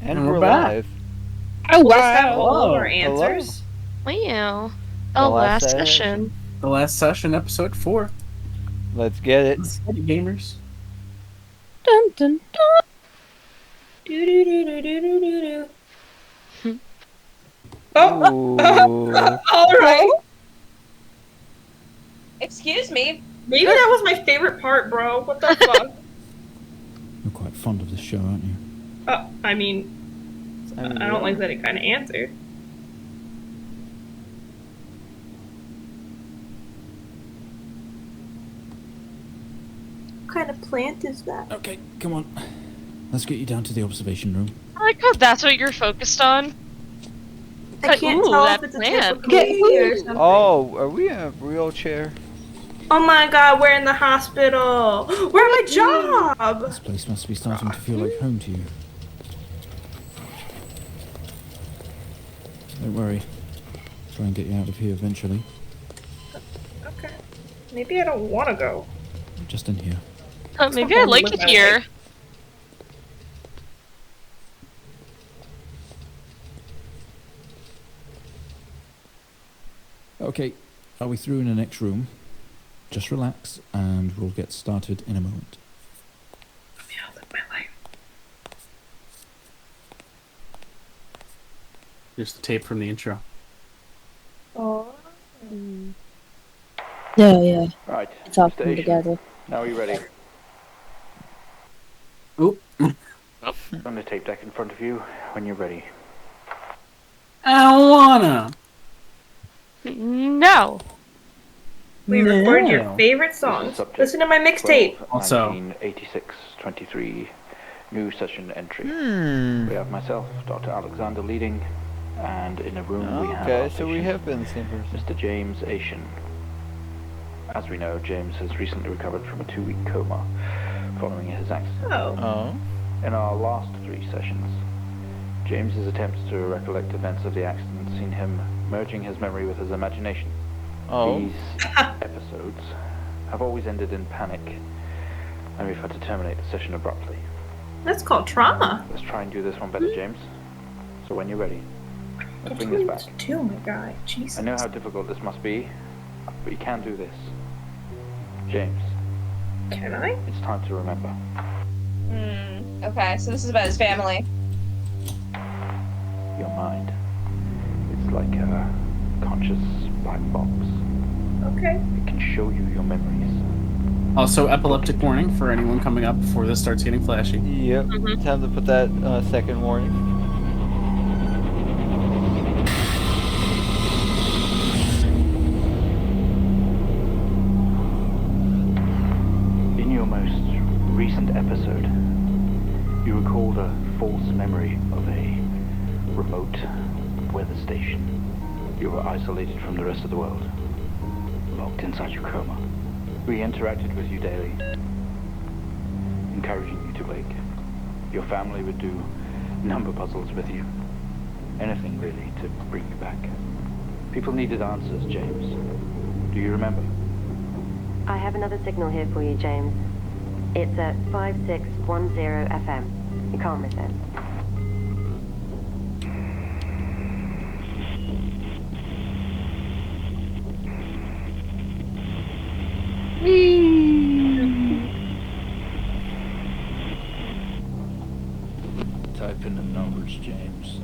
And we're live. Oh, Was that wow. all of our Hello. answers? Wow. The The last last session. session. The last session, episode 4. Let's get it. Let's get it, gamers. Dun, dun, Do-do-do-do-do-do-do. Ooh. All right. Excuse me. Maybe that was my favorite part, bro. What the fuck? You're quite fond of this show, aren't you? I mean, I don't like that it kind of answered. What kind of plant is that? Okay, come on. Let's get you down to the observation room. I like how that's what you're focused on. I can't Ooh, tell that if it's a plant. typical tree or something. Oh, are we in a real chair? Oh my god, we're in the hospital. We're at my job. This place must be starting to feel like home to you. Don't worry. Try and get you out of here eventually. Okay. Maybe I don't want to go. Just in here. Maybe I like it here. Okay, are we through in the next room? Just relax and we'll get started in a moment. Yeah, I'll live my life. Here's the tape from the intro. Oh. Yeah. Right. It's all come Station. together. Now are you ready? Oop. On the tape deck in front of you when you're ready. I don't wanna. No. We recorded No. your favorite songs. Subject Listen to my mixtape. 12, Also- 1986-23 new session entry. Hmm. We have myself, Dr. Alexander leading, and in a room we have Okay, our so we patient, have been the same person. Mr. James Asian. As we know, James has recently recovered from a 2-week coma following his accident. Oh. Oh. In our last 3 sessions, James's attempts to recollect events of the accident seen him merging his memory with his imagination. Oh. These episodes have always ended in panic, and we've had to terminate the session abruptly. That's called trauma. Let's try and do this one better, James. So when you're ready, let's bring this back. Too, my guy. Jesus. I know how difficult this must be, but you can do this. James, Can I? it's time to remember. Okay, so this is about his family. Your mind. It's like a conscious black box. Okay. It can show you your memories. Also, epileptic warning for anyone coming up before this starts getting flashy. Yep. Mhm. Time to put that second warning. In your most recent episode, you recalled a false memory of a remote weather station. You were isolated from the rest of the world, locked inside your coma. We interacted with you daily, encouraging you to wake. Your family would do number puzzles with you. Anything really to bring you back. People needed answers, James. Do you remember? I have another signal here for you, James. It's at 5610 FM. You can't miss it. Type in the numbers, James.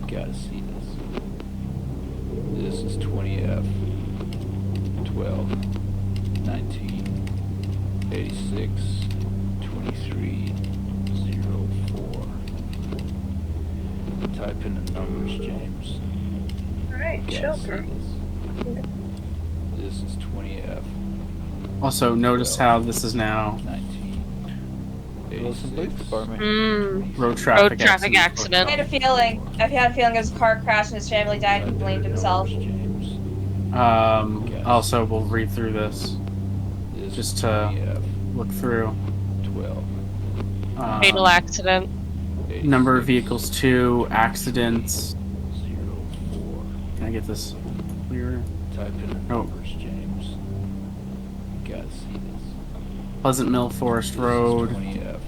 Gotta see this. This is 20F 12 19 86 23 04. Type in the numbers, James. Alright, Gotta chill, see bro. this. This is 20F Also, notice how this is now 19 Wilson Police 86 Department. road traffic, Road traffic I accident. had a feeling. I've had a feeling it was a car crash and his family died and he blamed himself. James. Also, we'll read through this. This Just is to 20F look through. 12 Fatal accident. Number of vehicles 2, accidents. 04. Can I get this clearer? Type in the Oh. numbers, James. Gotta see this. Pleasant Mill Forest This is Road. 20F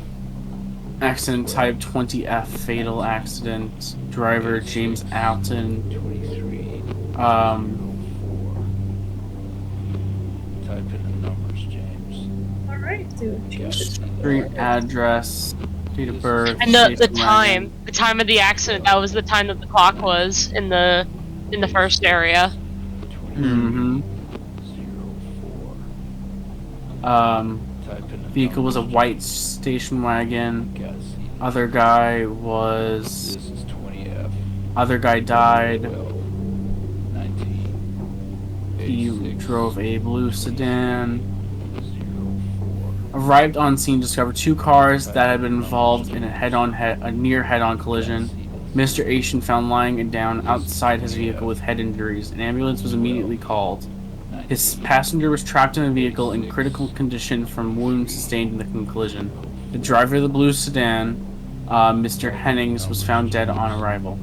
Accident type 20F, fatal accident. Driver James Alton. 23. Type in the numbers, James. Alright, dude. Jesus. Street address, date of birth, And the station time. wagon. The time of the accident, that was the time that the clock was in the first area. Mm-hmm. 04. Vehicle was a white station wagon. Other guy was. This is 20F. Other guy died. 12. 19. He 86. drove a blue sedan. 04. Arrived on scene, discovered two cars that had been involved in a near head-on collision. Mr. Asian found lying down outside his vehicle with head injuries. An ambulance was immediately called. His passenger was trapped in a vehicle in critical condition from wounds sustained in the collision. The driver of the blue sedan, Mr. Hennings, was found dead on arrival.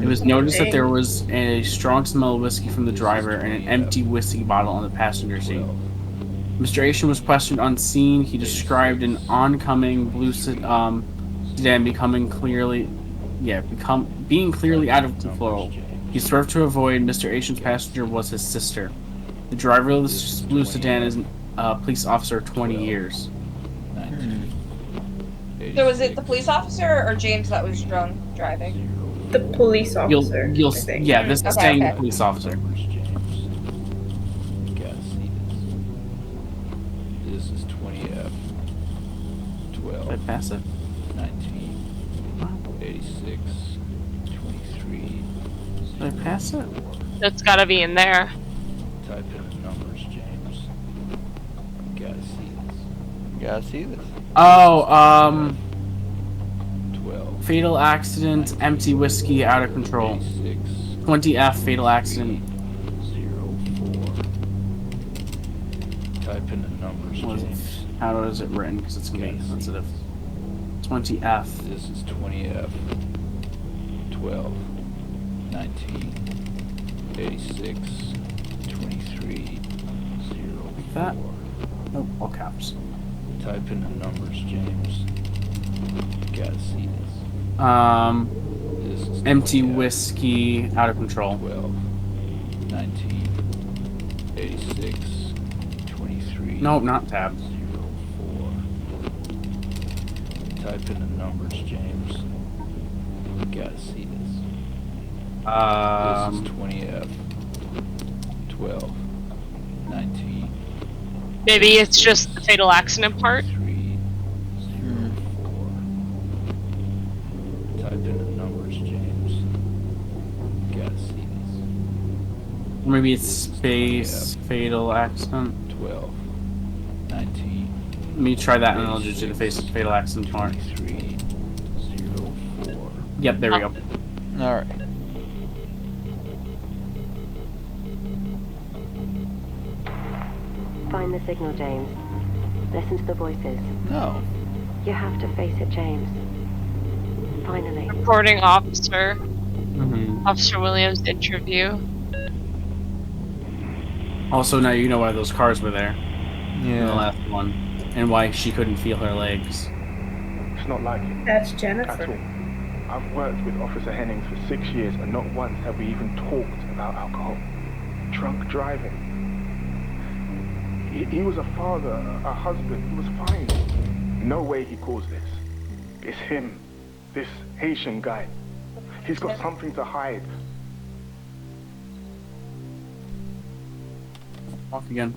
It was noticed that there was a strong smell of whiskey from the driver and an empty whiskey bottle on the passenger seat. Mr. Asian was questioned on scene. He described an oncoming blue sedan being clearly out of control. He swerved to avoid. Mr. Asian's passenger was his sister. The driver of the blue sedan is a police officer, 20 years. So was it the police officer or James that was drunk driving? The police officer. You'll I think. yeah, this is Okay, saying okay. the police officer. This is 20F. 12. Did I pass it? 19. 86. 23. Did I pass it? That's gotta be in there. Type in the numbers, James. You gotta see this. You gotta see this. Oh, 12. fatal accident, empty whiskey, out of control. 86. 20F, fatal accident. 04. Type in the numbers, Was it, James. how is it written? Because it's gonna be sensitive. 20F. This is 20F. 12. 19. 86. 23. 04. Like that? Nope, all caps. Type in the numbers, James. You gotta see this. This is Empty 20F. whiskey, out of control. 12. 19. 86. 23. Nope, not tabbed. 04. Type in the numbers, James. You gotta see this. This is 20F. 12. 19. Maybe it's just the fatal accident part. 3. 04. Type in the numbers, James. You gotta see this. Or maybe it's space, fatal accident. 12. 19. Let me try that and then I'll just do the fatal accident part. 23. 04. Yep, there we go. Alright. Find the signal, James. Listen to the voices. No. You have to face it, James. Finally. Reporting officer. Mm-hmm. Officer Williams interview. Also, now you know why those cars were there in the Yeah. last one, and why she couldn't feel her legs. It's not like it That's at Jennifer. all. I've worked with Officer Hennings for 6 years, and not once have we even talked about alcohol. Drunk driving. He was a father, a husband. He was fine. No way he caused this. It's him, this Haitian guy. He's got something to hide. Walk again.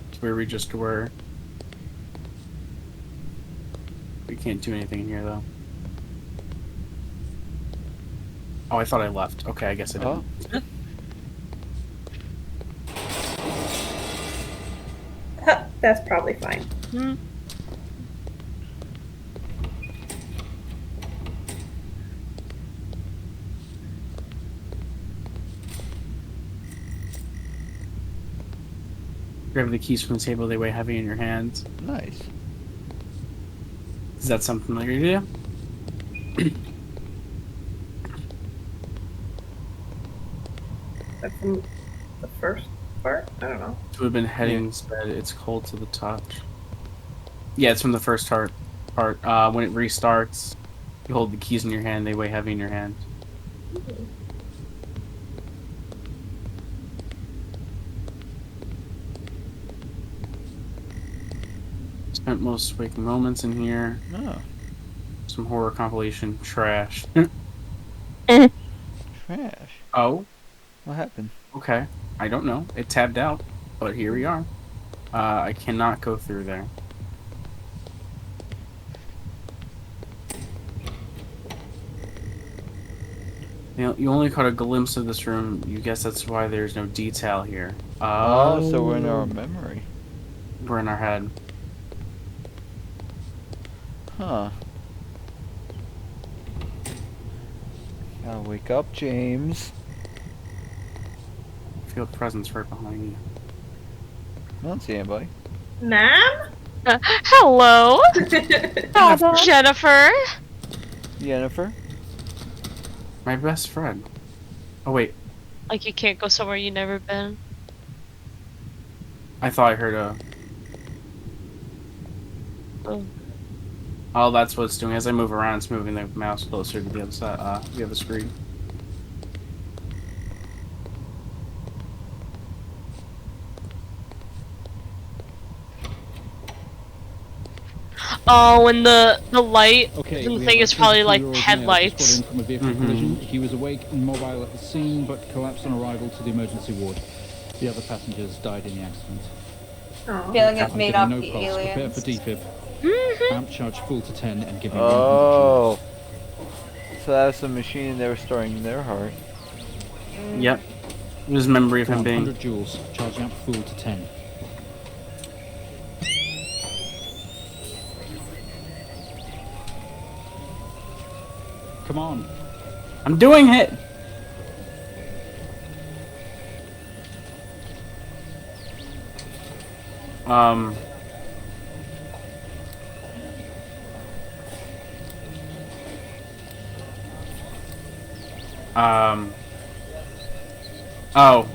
It's where we just were. We can't do anything in here though. Oh, I thought I left. Okay, I guess I didn't. Oh. That's probably fine. Grab the keys from the table, they weigh heavy in your hands. Nice. Is that something like you do? That's from the first part? I don't know. To have been heading said it's cold to the touch. Yeah, it's from the first part. When it restarts, you hold the keys in your hand, they weigh heavy in your hand. Spent most waking moments in here. Oh. Some horror compilation trash. Trash. Oh? What happened? Okay. I don't know. It tabbed out, but here we are. I cannot go through there. You only caught a glimpse of this room. You guess that's why there's no detail here. Oh, so we're in our memory. We're in our head. Huh. Gotta wake up, James. I feel a presence right behind you. I don't see anybody. Ma'am? Hello, Jennifer. Jennifer? My best friend. Oh, wait. Like you can't go somewhere you never been. I thought I heard a... Oh. Oh, that's what it's doing. As I move around, it's moving the mouse closer to the other side, the other screen. Oh, and the light Okay, and the thing is probably like headlights. From a vehicle collision. He was awake and mobile at the scene, but collapsed on arrival to the emergency ward. The other passengers died in the accident. Feeling it may not no be pulse. Prepare aliens. for defib. Amp charge full to 10 and give me Oh. So that's the machine they were storing their heart. Yep. It was memory of him being... 100 joules. Charge amp full to 10. Come on. I'm doing it! Oh.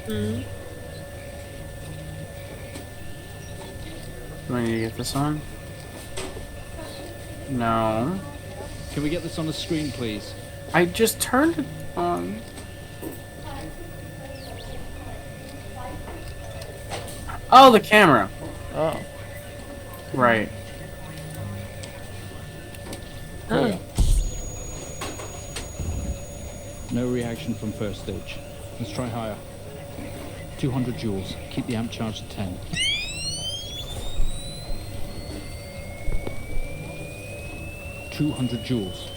Mm. Do I need to get this on? No. Can we get this on the screen, please? I just turned it on. Oh, the camera. Oh. Right. Oh. No reaction from first stage. Let's try higher. 200 joules. Keep the amp charged at 10. $200.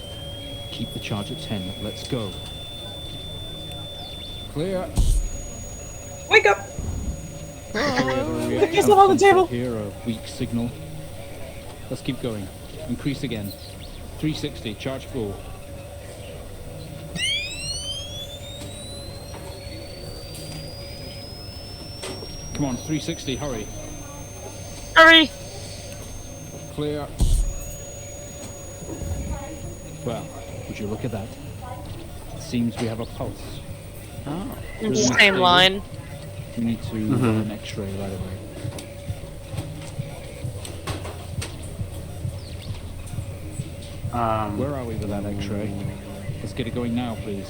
Keep the charge at 10. Let's go. Clear. Wake up! Kiss them on the table. Here, a weak signal. Let's keep going. Increase again. 360. Charge full. Come on, 360. Hurry. Hurry! Clear. Well, would you look at that? It seems we have a pulse. Oh. Same line. We need to run an X-ray right away. Where are we with that X-ray? Let's get it going now, please.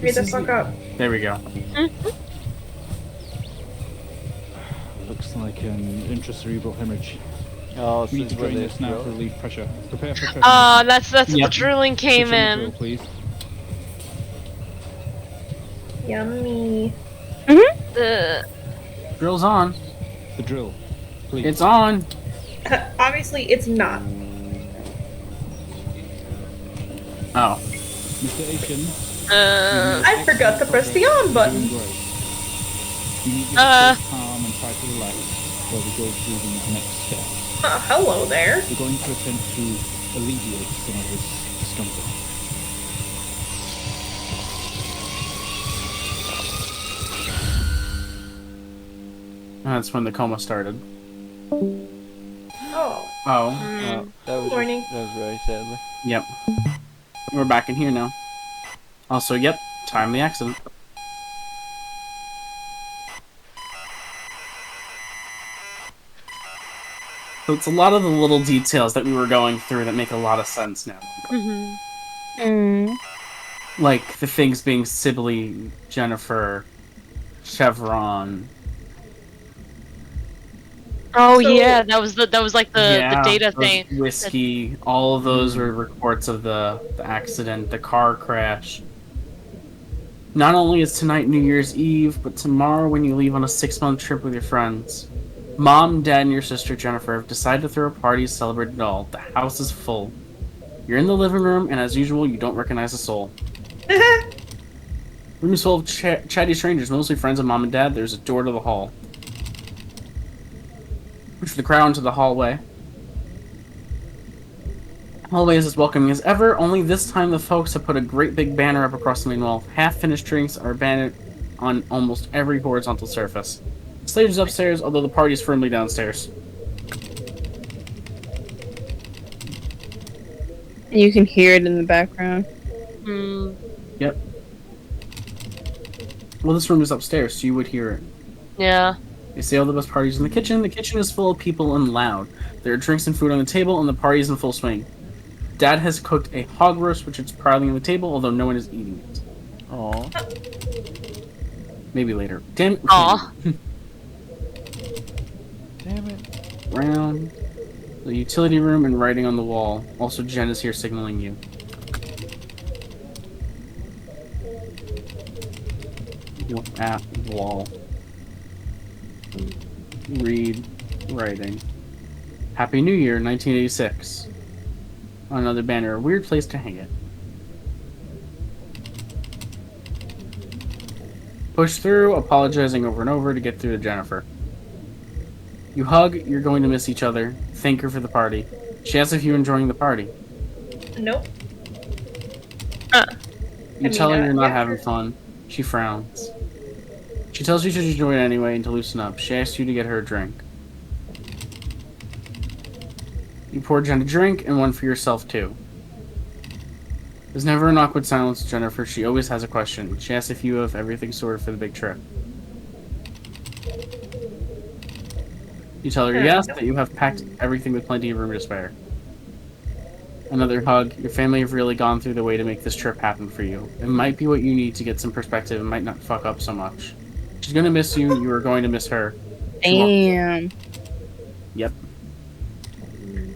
Read the fuck up. There we go. Looks like an intracerebral hemorrhage. Oh, so We need to where drain they this now drill? for relief pressure. Prepare for pressure. That's Yep. the drilling came Switch on the in. drill, please. Yummy. Drill's on. The drill, please. It's on. Obviously, it's not. Mr. Oh. Asian. I forgot to press the on button. You need to stay calm and try to relax while we go through the next step. Hello there. We're going to attempt to alleviate some of this discomfort. That's when the coma started. Oh. Oh. That was Morning. That was very sadly. Yep. We're back in here now. Also, yep. Time of the accident. So it's a lot of the little details that we were going through that make a lot of sense now. Like the things being Sibley, Jennifer, Chevron. Oh So- yeah, that was like the data those thing. whiskey, all of those were reports of the accident, the car crash. Not only is tonight New Year's Eve, but tomorrow when you leave on a 6-month trip with your friends. Mom, Dad, and your sister Jennifer have decided to throw a party to celebrate it all. The house is full. You're in the living room, and as usual, you don't recognize a soul. Room is full of chatty strangers, mostly friends of Mom and Dad. There's a door to the hall. Push the crowd into the hallway. Hallway is as welcoming as ever, only this time the folks have put a great big banner up across the main wall. Half-finished drinks are banded on almost every horizontal surface. The stage is upstairs, although the party is firmly downstairs. You can hear it in the background. Yep. Well, this room is upstairs, so you would hear it. Yeah. They say all the best parties in the kitchen. The kitchen is full of people and loud. There are drinks and food on the table, and the party is in full swing. Dad has cooked a hog roast, which is proudly on the table, although no one is eating it. Aww. Maybe later. Damn it. Aw. Damn it. Round. The utility room and writing on the wall. Also, Jen is here signaling you. At wall. Read. Writing. Happy New Year, 1986. On another banner. A weird place to hang it. Push through, apologizing over and over to get through to Jennifer. You hug, you're going to miss each other. Thank her for the party. She asks if you're enjoying the party. Nope. You tell her you're not having fun. She frowns. She tells you to enjoy it anyway and to loosen up. She asks you to get her a drink. You pour Jen a drink and one for yourself too. There's never an awkward silence with Jennifer. She always has a question. She asks if you have everything sorted for the big trip. You tell her yes, that you have packed everything with plenty of room to spare. Another hug. Your family have really gone through the way to make this trip happen for you. It might be what you need to get some perspective and might not fuck up so much. She's gonna miss you. You are going to miss her. Damn. Yep.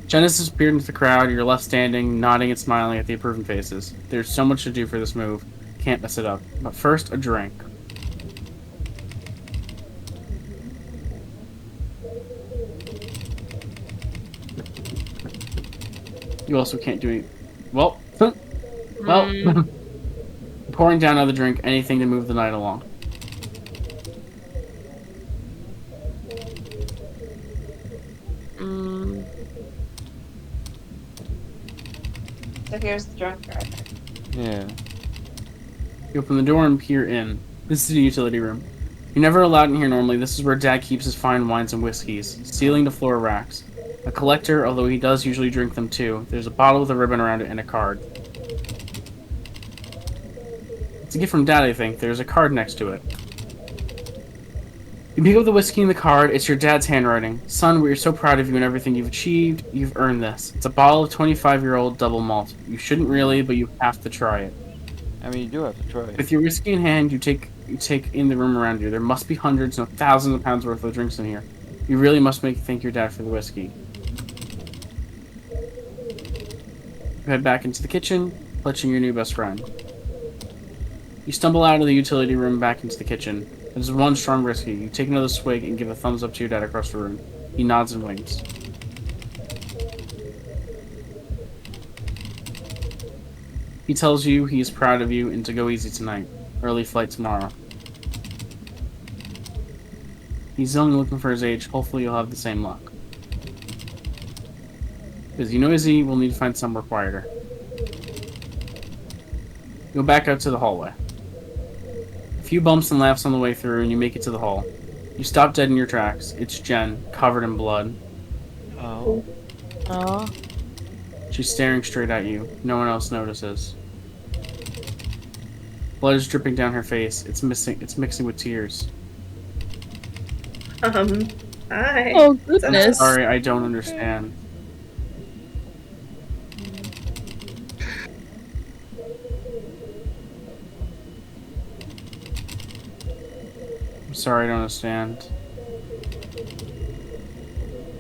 Jen has disappeared into the crowd. You're left standing, nodding and smiling at the approving faces. There's so much to do for this move. Can't mess it up. But first, a drink. You also can't do any... Well, pouring down another drink, anything to move the night along. So here's the drunk driver. Yeah. You open the door and peer in. This is the utility room. You're never allowed in here normally. This is where Dad keeps his fine wines and whiskeys. Ceiling to floor racks. A collector, although he does usually drink them too. There's a bottle with a ribbon around it and a card. It's a gift from Dad, I think. There's a card next to it. You pick up the whiskey and the card. It's your dad's handwriting. Son, we are so proud of you and everything you've achieved. You've earned this. It's a bottle of 25-year-old double malt. You shouldn't really, but you have to try it. I mean, you do have to try it. With your whiskey in hand, you take in the room around you. There must be hundreds, no thousands of pounds worth of drinks in here. You really must thank your dad for the whiskey. You head back into the kitchen, clutching your new best friend. You stumble out of the utility room back into the kitchen. There's one strong whiskey. You take another swig and give a thumbs up to your dad across the room. He nods and winks. He tells you he is proud of you and to go easy tonight. Early flight tomorrow. He's only looking for his age. Hopefully you'll have the same luck. Busy noisy, we'll need to find somewhere quieter. Go back out to the hallway. A few bumps and laughs on the way through and you make it to the hall. You stop dead in your tracks. It's Jen, covered in blood. Oh. Oh. She's staring straight at you. No one else notices. Blood is dripping down her face. It's mixing with tears. Hi. Oh, goodness. Sorry, I don't understand. I'm sorry, I don't understand.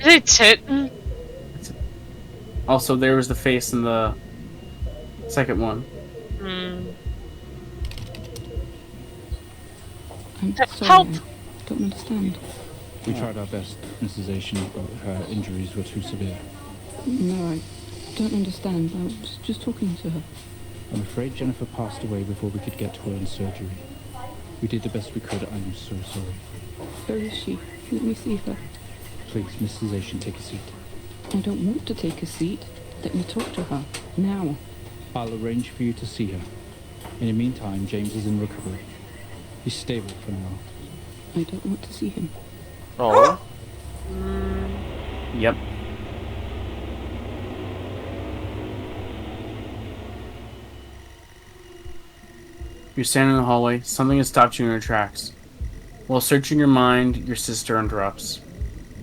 Is it tit? Also, there was the face in the second one. I'm sorry, Help! I don't understand. We tried our best, Mrs. Asian, but her injuries were too severe. No, I don't understand. I was just talking to her. I'm afraid Jennifer passed away before we could get to her in surgery. We did the best we could. I'm so sorry. Where is she? Let me see her. Please, Mrs. Asian, take a seat. I don't want to take a seat. Let me talk to her. Now. I'll arrange for you to see her. In the meantime, James is in recovery. He's stable for now. I don't want to see him. Oh. Yep. You're standing in the hallway. Something has stopped you in your tracks. While searching your mind, your sister interrupts.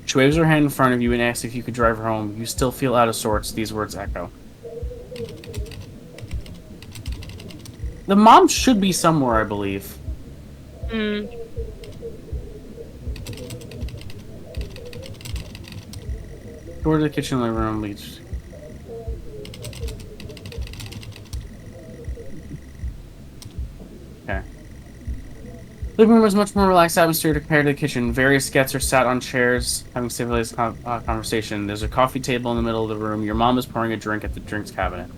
She waves her hand in front of you and asks if you could drive her home. You still feel out of sorts. These words echo. The mom should be somewhere, I believe. Door to the kitchen living room leads. Okay. Living room is much more relaxed atmosphere compared to the kitchen. Various guests are sat on chairs having civilized conversation. There's a coffee table in the middle of the room. Your mom is pouring a drink at the drinks cabinet.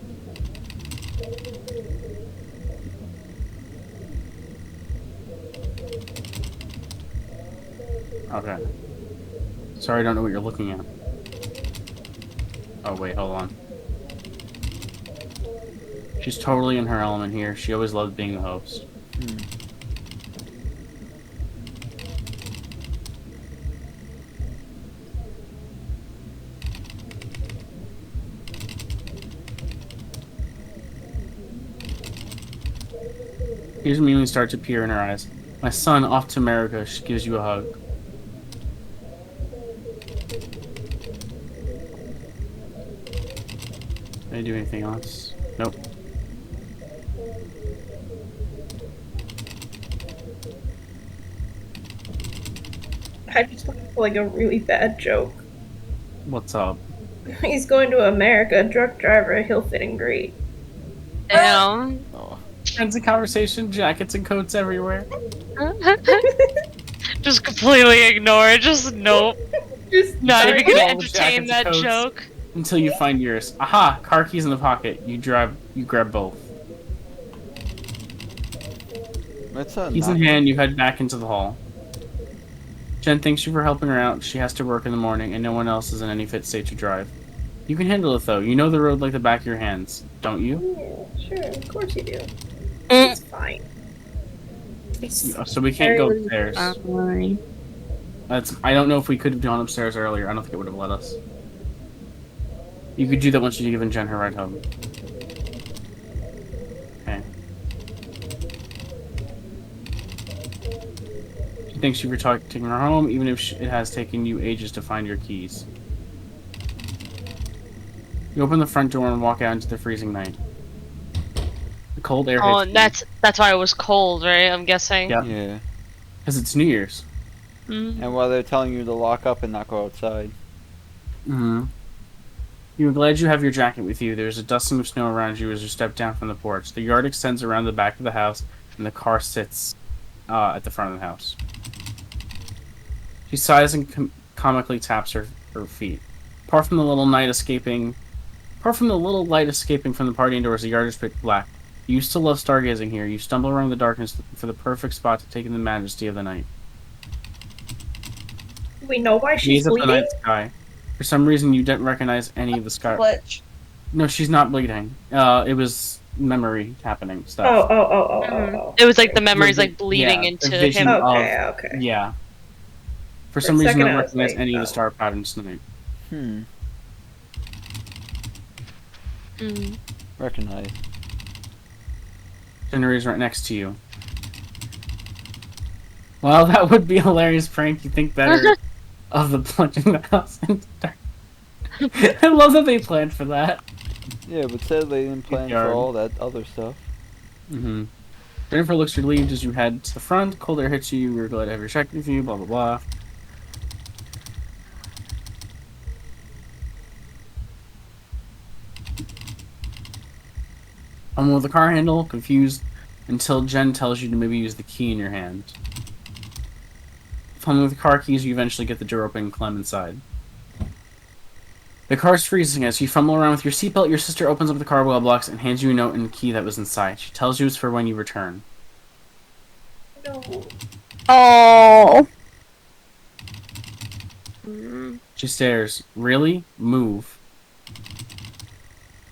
Okay. Sorry, I don't know what you're looking at. Oh, wait, hold on. She's totally in her element here. She always loved being the host. Tears immediately start to appear in her eyes. My son, off to America. She gives you a hug. Did I do anything else? Nope. I just want to feel like a really bad joke. What's up? He's going to America, truck driver, he'll fit in great. Damn. Friends in conversation, jackets and coats everywhere. Just completely ignore it. Just nope. Just not even gonna All the entertain jackets and that coats joke. Until you find yours. Aha! Car keys in the pocket. You grab both. Keys in hand, you head back into the hall. Jen thanks you for helping her out. She has to work in the morning, and no one else is in any fit state to drive. You can handle it, though. You know the road like the back of your hands, don't you? Yeah, sure, of course you do. It's fine. So we can't go upstairs. Fine. I don't know if we could have gone upstairs earlier. I don't think it would have let us. You could do that once you've given Jen her ride home. Okay. She thanks you for taking her home, even if it has taken you ages to find your keys. You open the front door and walk out into the freezing night. The cold air Oh, hits and that's why it was cold, right? I'm guessing. you. Yeah. Because it's New Year's. And while they're telling you to lock up and not go outside. You're glad you have your jacket with you. There's a dusting of snow around you as you step down from the porch. The yard extends around the back of the house, and the car sits at the front of the house. She sighs and comically taps her feet. Apart from the little light escaping from the party indoors, the yard is pitch black. You used to love stargazing here. You stumble around the darkness for the perfect spot to take in the majesty of the night. We know why she's Gaze up the bleeding? night sky. For some reason, you didn't recognize any of the sky. Glitch. No, she's not bleeding. It was memory happening stuff. Oh. It was like the memories like bleeding Yeah, into a vision him. Okay. Yeah. For For some a reason, second I I don't was recognize like, any of the star patterns tonight. Recognize. Generator's right next to you. Well, that would be a hilarious prank. You think better of the plunging the house into dark. I love that they planned for that. Yeah, but sadly they didn't plan for all that other stuff. Mm-hmm. Jennifer looks relieved as you head to the front. Cold air hits you. We're glad to have your check with you. Blah blah blah. I'm with the car handle, confused, until Jen tells you to maybe use the key in your hand. Fumbling with the car keys, you eventually get the door open and climb inside. The car's freezing as you fumble around with your seatbelt. Your sister opens up the car wheel blocks and hands you a note and a key that was inside. She tells you it's for when you return. No. Oh. She stares. Really? Move.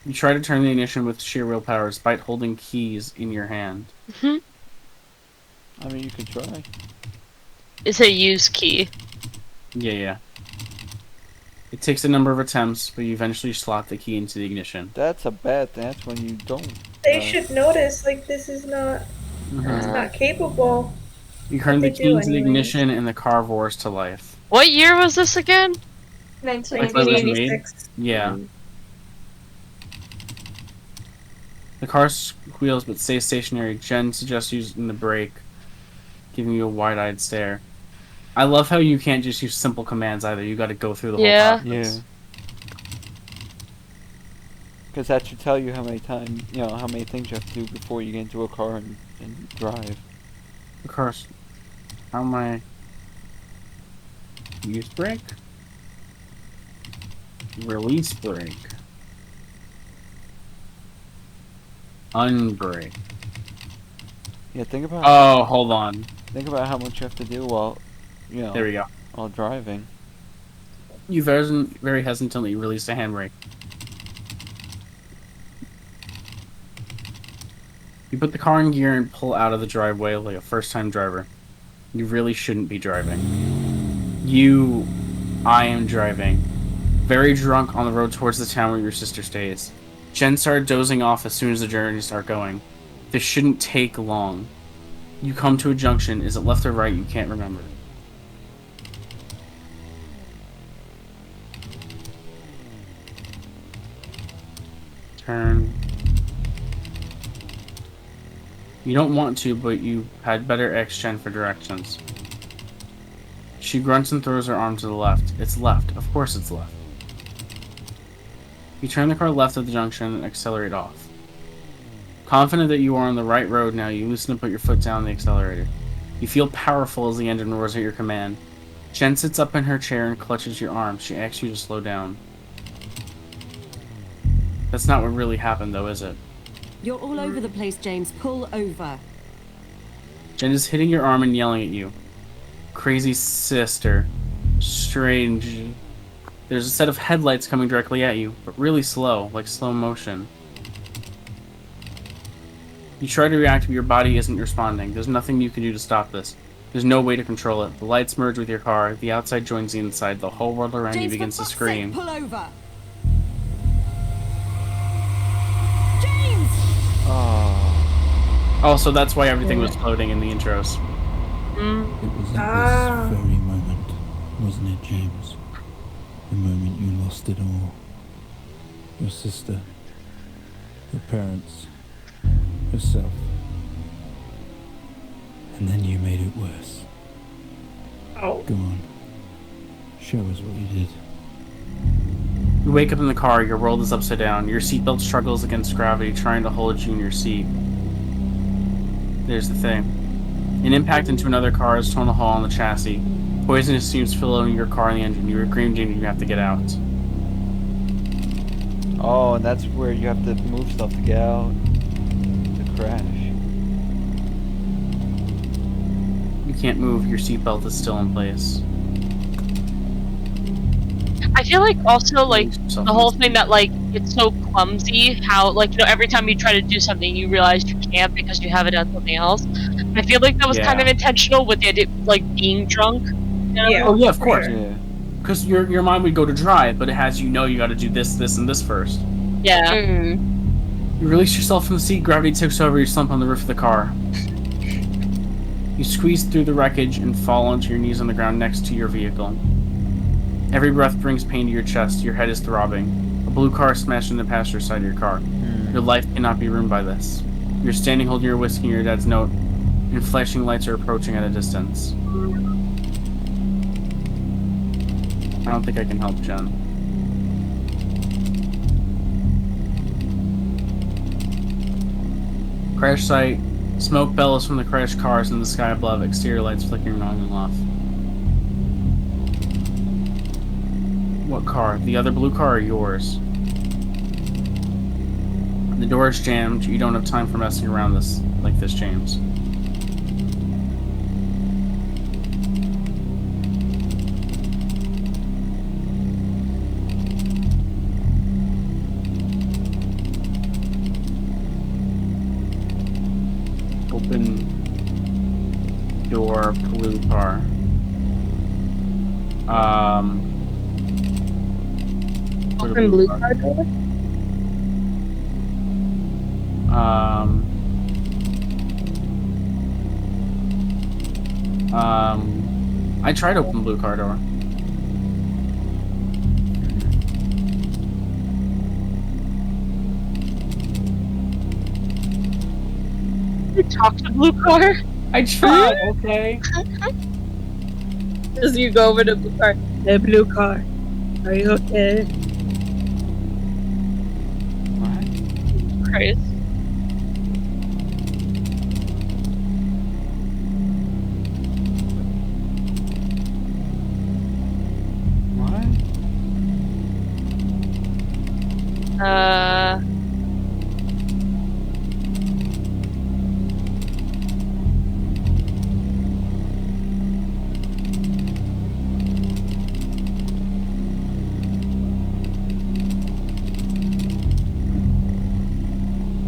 You try to turn the ignition with sheer willpower despite holding keys in your hand. I mean, you could try. It's a use key. Yeah. It takes a number of attempts, but you eventually slot the key into the ignition. That's a bad thing. That's when you don't. They should notice, like, this is not... It's not capable. You turn the key into the ignition and the car roars to life. What year was this again? 1986. Yeah. The car squeals but stays stationary. Jen suggests using the brake, giving you a wide-eyed stare. I love how you can't just use simple commands either. You got to go through the whole process. Yeah. Because that should tell you how many times, how many things you have to do before you get into a car and drive. Of course. How am I? Use brake. Release brake. Unbrake. Yeah, think about. Oh, hold on. Think about how much you have to do while, There we go. While driving. You very hesitantly release the handbrake. You put the car in gear and pull out of the driveway like a first-time driver. You really shouldn't be driving. I am driving. Very drunk on the road towards the town where your sister stays. Jen started dozing off as soon as the journey started going. This shouldn't take long. You come to a junction. Is it left or right? You can't remember. Turn. You don't want to, but you had better ask Jen for directions. She grunts and throws her arm to the left. It's left. Of course it's left. You turn the car left at the junction and accelerate off. Confident that you are on the right road now, you loosen and put your foot down on the accelerator. You feel powerful as the engine roars at your command. Jen sits up in her chair and clutches your arm. She asks you to slow down. That's not what really happened, though, is it? You're all over the place, James. Pull over. Jen is hitting your arm and yelling at you. Crazy sister. Strange. There's a set of headlights coming directly at you, but really slow, like slow motion. You try to react, but your body isn't responding. There's nothing you can do to stop this. There's no way to control it. The lights merge with your car. The outside joins the inside. The whole world around you begins to scream. Pull over. Oh, so that's why everything was floating in the intros. It was at this very moment, wasn't it, James? The moment you lost it all. Your sister, your parents, yourself. And then you made it worse. Oh. Go on. Show us what you did. You wake up in the car, your world is upside down. Your seatbelt struggles against gravity, trying to hold you in your seat. There's the thing. An impact into another car has torn a hole in the chassis. Poisonous fumes fill in your car and the engine. You are screamed and you have to get out. Oh, and that's where you have to move stuff to get out. To crash. You can't move, your seatbelt is still in place. I feel like also, like, the whole thing that, like, it's so clumsy, how, like, every time you try to do something, you realize you can't because you haven't done something else. I feel like that was kind of intentional with the idea of, like, being drunk. Yeah. Oh, yeah, of course. Because your mind would go to drive, but it has you gotta do this, this, and this first. Yeah. You release yourself from the seat, gravity takes over, you slump on the roof of the car. You squeeze through the wreckage and fall onto your knees on the ground next to your vehicle. Every breath brings pain to your chest, your head is throbbing. A blue car smashed in the passenger side of your car. Your life cannot be ruined by this. You're standing holding your whiskey and your dad's note, and flashing lights are approaching at a distance. I don't think I can help Jen. Crash site. Smoke bellows from the crashed cars in the sky above, exterior lights flickering on and off. What car? The other blue car or yours? The door is jammed. You don't have time for messing around like this, James. Open door, blue car. Open blue car door? I tried to open blue car door. You talk to blue car? I tried, okay? As you go over to blue car. Hey, blue car. Are you okay? What? Crazy.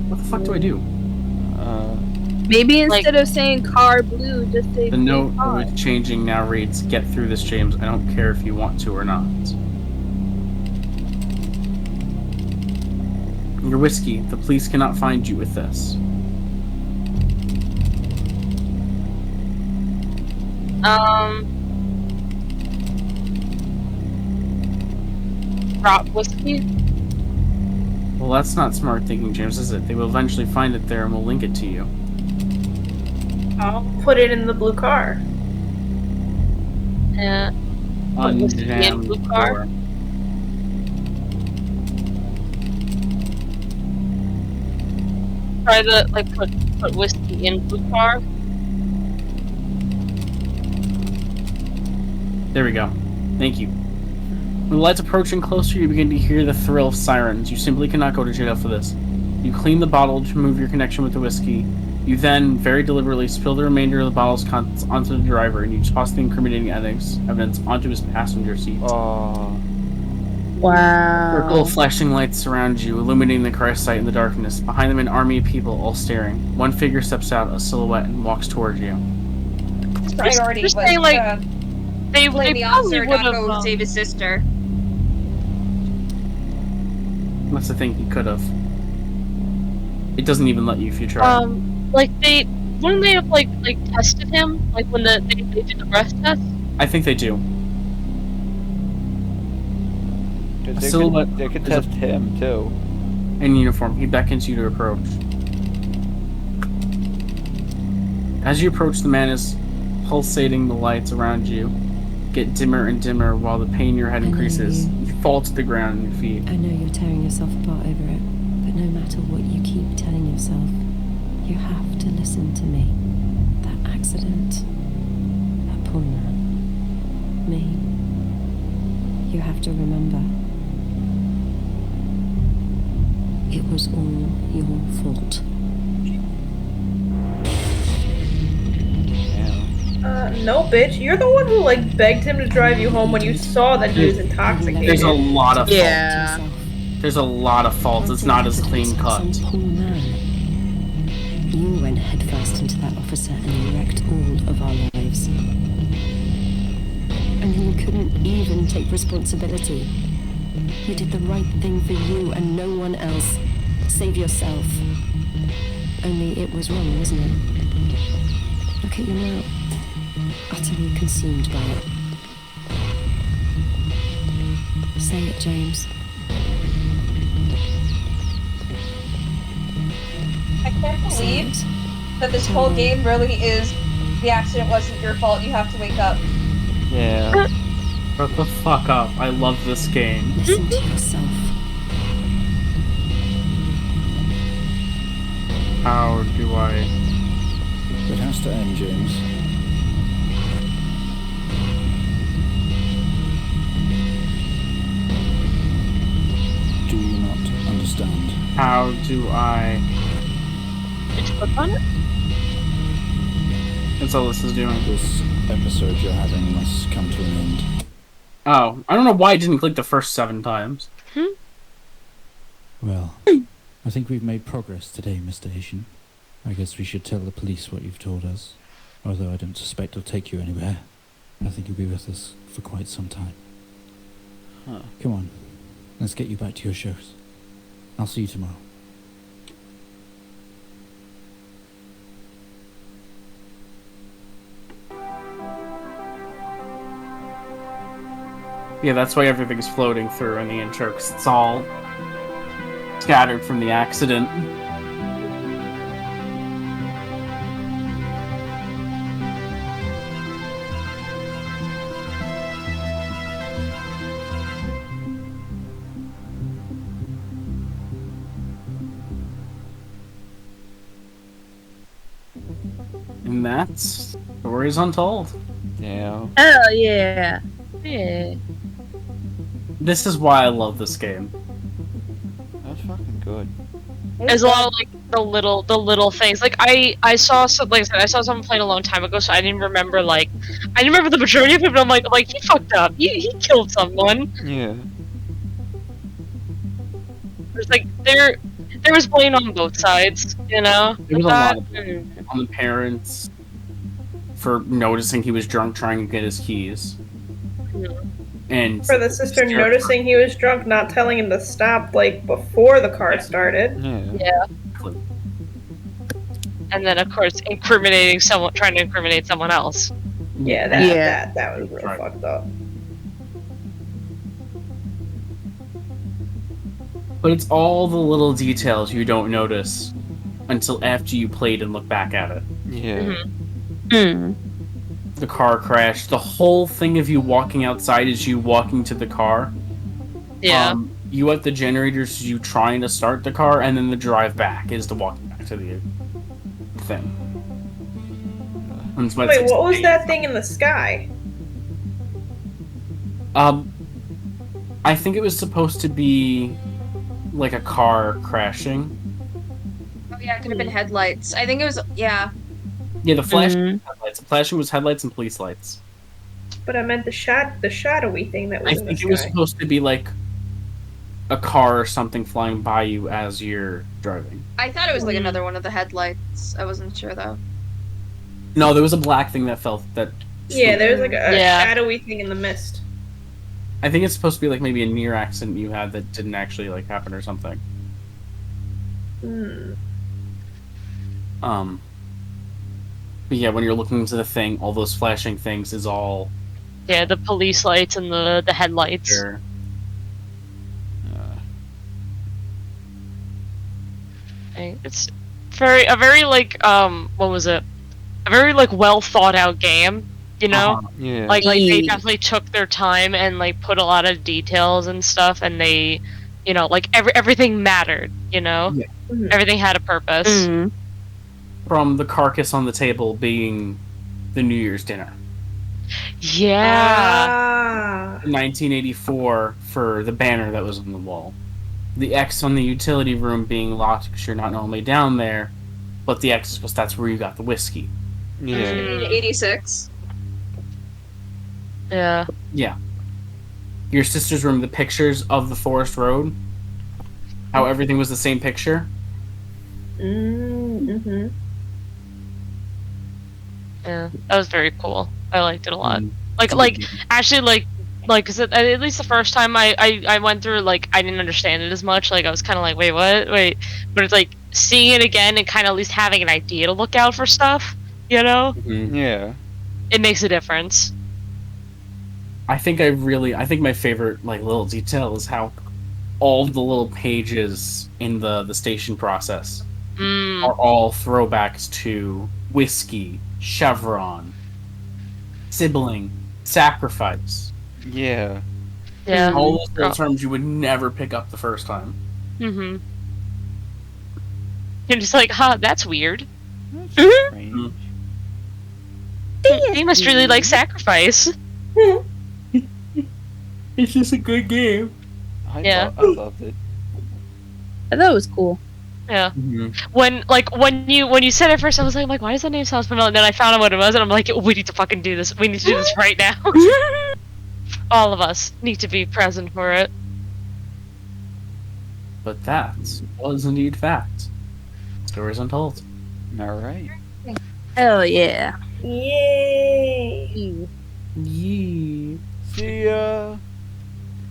What the fuck do I do? Maybe instead of saying car blue, just say The blue note car. with changing now reads, "Get through this, James. I don't care if you want to or not." Your whiskey. The police cannot find you with this. Drop whiskey? Well, that's not smart thinking, James, is it? They will eventually find it there and will link it to you. I'll put it in the blue car. Yeah. Unjammed blue car? door. Try to put whiskey in blue car. There we go. Thank you. When the lights approaching closer, you begin to hear the thrill of sirens. You simply cannot go to jail for this. You clean the bottle to remove your connection with the whiskey. You then, very deliberately, spill the remainder of the bottle's contents onto the driver, and you toss the incriminating evidence onto his passenger seat. Oh. Wow. Circle of flashing lights surround you, illuminating the crash site in the darkness. Behind them, an army of people, all staring. One figure steps out, a silhouette, and walks towards you. His priority was they blame the officer, not go save his sister. That's the thing, he could have. It doesn't even let you if you try. Wouldn't they have tested him? Like when they did the breath test? I think they do. They could test him too. In uniform, he beckons you to approach. As you approach, the man is pulsating. The lights around you get dimmer and dimmer while the pain in your head increases. You fall to the ground on your feet. I know you're tearing yourself apart over it, but no matter what you keep telling yourself, you have to listen to me. That accident, that poor man, me. You have to remember, it was all your fault. No, bitch. You're the one who begged him to drive you home when you saw that he was intoxicated. There's a lot of fault. Yeah. There's a lot of fault. It's not as clean cut. Poor man. You went headfirst into that officer and you wrecked all of our lives. And you couldn't even take responsibility. You did the right thing for you and no one else. Save yourself. Only it was wrong, wasn't it? Look at you now. Utterly consumed by it. Say it, James. I can't believe that this whole game really is the accident wasn't your fault, you have to wake up. Yeah. Shut the fuck up. I love this game. Listen to yourself. How do I... It has to end, James. Do you not understand? How do I... Did you click on it? That's all this is doing. This episode you're having must come to an end. Oh, I don't know why I didn't click the first 7 times. Well, I think we've made progress today, Mr. Haitian. I guess we should tell the police what you've told us. Although I don't suspect it'll take you anywhere. I think you'll be with us for quite some time. Huh. Come on, let's get you back to your shows. I'll see you tomorrow. Yeah, that's why everything's floating through in the intro, because it's all scattered from the accident. And that's Stories Untold. Yeah. Hell yeah. Yeah. This is why I love this game. That's fucking good. There's a lot of like the little things. Like I saw some, like I said, I saw someone playing a long time ago, so I didn't remember the majority of it. But I'm like he fucked up. He killed someone. Yeah. There's like there was blame on both sides, you know. There was a lot of That- blame on the parents for noticing he was drunk trying to get his keys. And For the sister noticing he was drunk, not telling him to stop, like, before the car started. Yeah. And then, of course, trying to incriminate someone else. Yeah, that was real fucked up. But it's all the little details you don't notice until after you played and look back at it. Yeah. The car crash, the whole thing of you walking outside is you walking to the car. Yeah. You at the generators, you trying to start the car, and then the drive back is the walking back to the thing. And Wait, what was that thing in the sky? I think it was supposed to be like a car crashing. Oh yeah, it could have been headlights. I think it was, yeah. Yeah, the flashing was headlights. The flashing was headlights and police lights. But I meant the shadowy thing that was in the I think sky. it was supposed to be like a car or something flying by you as you're driving. I thought it was like another one of the headlights. I wasn't sure though. No, there was a black thing that fell. Yeah, there was like a shadowy thing in the mist. I think it's supposed to be like maybe a near accident you had that didn't actually like happen or something. But yeah, when you're looking into the thing, all those flashing things is all. Yeah, the police lights and the headlights. Sure. It's a very like what was it? A very like well thought out game, you know? Yeah. Like they definitely took their time and like put a lot of details and stuff, and they, you know, like everything mattered, you know? Yeah. Everything had a purpose. From the carcass on the table being the New Year's dinner. Yeah. 1984 for the banner that was on the wall. The X on the utility room being locked because you're not normally down there, but the X is because that's where you got the whiskey. Yeah. 86. Yeah. Yeah. Your sister's room, the pictures of the forest road, how everything was the same picture. Yeah, that was very cool. I liked it a lot. Like actually, like like, cause at least the first time I went through, like, I didn't understand it as much. Like, I was kind of like, wait, what? Wait, but it's like seeing it again and kind of at least having an idea to look out for stuff. You know? Yeah. It makes a difference. I think my favorite like little detail is how all the little pages in the station process are all throwbacks to whiskey, chevron, sibling, sacrifice. Yeah. Yeah. All those little terms you would never pick up the first time. Mm-hmm. You're just like, huh, that's weird. That's strange. They must really like sacrifice. It's just a good game. I loved it. I thought it was cool. Yeah. When you said it first, I was like, why does that name sound familiar? And then I found out what it was, and I'm like, we need to fucking do this. We need to do this right now. All of us need to be present for it. But that was indeed fact. Stories Untold. All right. Hell yeah. Yay. Yee. See ya.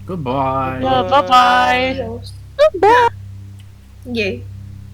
Goodbye. Bye-bye. Goodbye. Yay.